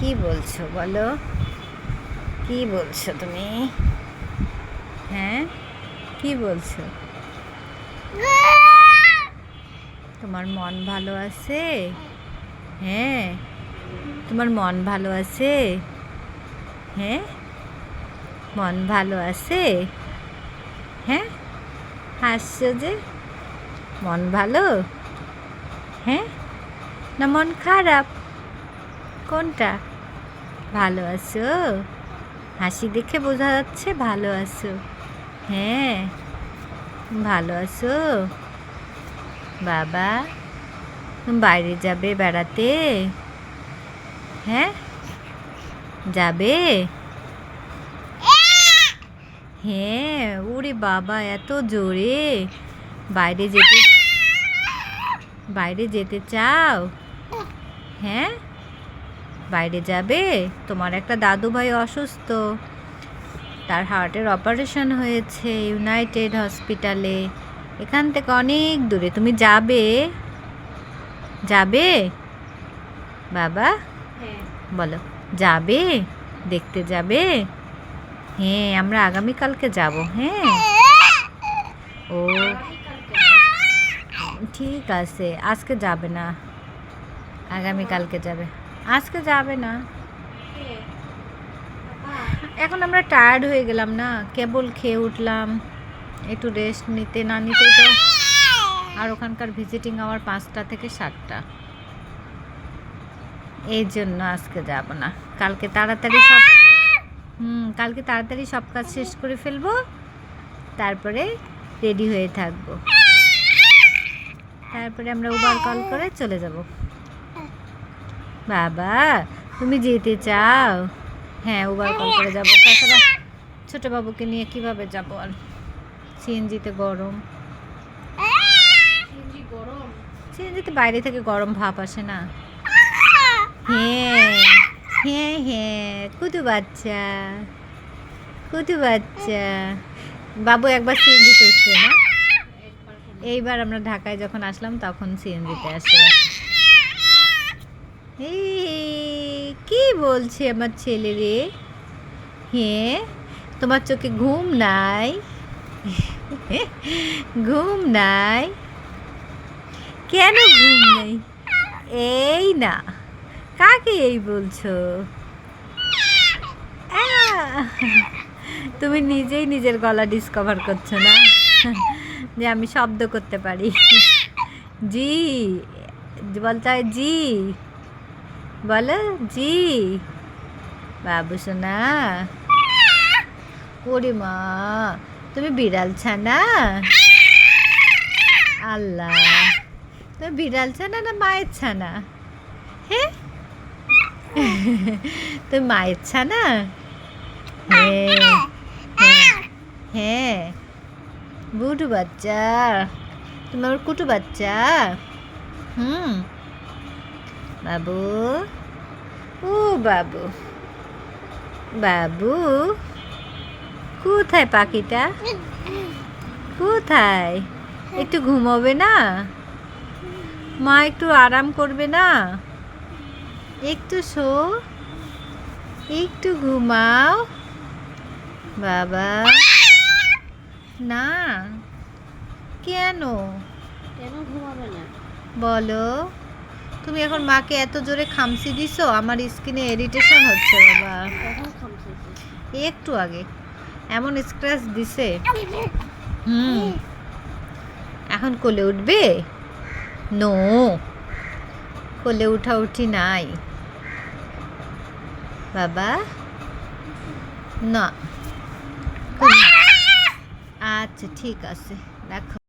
কি বলছো বলো, কি বলছো তুমি? হ্যাঁ, কি বলছো? তোমার মন ভালো আছে? হ্যাঁ, তোমার মন ভালো আছে? হ্যাঁ, মন ভালো আছে? হ্যাঁ, হাসছো যে, মন ভালো? হ্যাঁ, না মন খারাপ? কোনটা? ভালো আছো? হাসি দেখে বোঝা যাচ্ছে ভালো আছো। হ্যাঁ, ভালো আছো? বাবা, তুমি বাইরে যাবে বেড়াতে? হ্যাঁ, যাবে? হ্যাঁ, ওরে বাবা, এত জোরে! বাইরে যেতে বাইরে যেতে চাও? হ্যাঁ, বাইরে যাবে? তোমার একটা দাদু ভাই অসুস্থ, তার হার্টের অপারেশন হয়েছে ইউনাইটেড হসপিটালে, এখান থেকে অনেক দূরে। তুমি যাবে? যাবে বাবা? বলো, যাবে? দেখতে যাবে? হ্যাঁ, আমরা আগামীকালকে যাব। হ্যাঁ, ও ঠিক আছে, আজকে যাবে না, আগামীকালকে যাবে। আজকে যাবে না, এখন আমরা টায়ার্ড হয়ে গেলাম না, কেবল খেয়ে উঠলাম, একটু রেস্ট নিতে না নিতে তো। আর ওখানকার ভিজিটিং আওয়ার 5টা থেকে 7টা, এই জন্য আজকে যাব না। কালকে তাড়াতাড়ি কালকে তাড়াতাড়ি সব কাজ শেষ করে ফেলবো, তারপরে রেডি হয়ে থাকবো, তারপরে আমরা উবার কল করে চলে যাব। বাবা, তুমি যেতে চাও? হ্যাঁ, উবার কল করে যাবো, তাছাড়া ছোটো বাবুকে নিয়ে কিভাবে যাব? আর সিএনজিতে গরম, সিএনজিতে বাইরে থেকে গরম ভাপ আসে না। হ্যাঁ হ্যাঁ হ্যাঁ, কুতু বাচ্চা, কুতু বাচ্চা। বাবু একবার সিএনজিতে উঠছে না, এইবার আমরা ঢাকায় যখন আসলাম তখন সিএনজিতে আসছে। এই কি বলছে আমার ছেলে রে? হ্যাঁ, তোমার চোখে ঘুম নাই? ঘুম নাই? কেন ঘুম নেই? এই না, কাকে এই বলছো? তুমি নিজেই নিজের গলা ডিসকভার করছো না যে আমি শব্দ করতে পারি। জি বলতে হয়, জি বলো, জি বাবু সোনা। ওরে মা, তুমি বিড়াল ছানা? আল্লাহ, তুমি বিড়াল ছানা না মায়ের ছানা? হ্যাঁ, তুমি মায়ের ছানা? হ্যাঁ হ্যাঁ হ্যাঁ, বুটু বাচ্চা, তুমি আমার কুটু বাচ্চা। বাবু, ও বাবু, বাবু কোথায় পাখিটা? কোথায়? একটু ঘুমোবে না? মা একটু আরাম করবে না? একটু শো, একটু ঘুমাও বাবা। না, কেন? কেন ঘুমাবে না বলো। তুমি এখন মাকে এত জোরে খামসি দিছো, আমার স্কিনে ইরিটেশন হচ্ছে বাবা। কখন খামছেছে? একটু আগে এমন স্ক্র্যাচ দিছে। এখন কোলে উঠবে? নো, কোলে উঠা উঠি নাই বাবা, না। আচ্ছা ঠিক আছে, রাখো।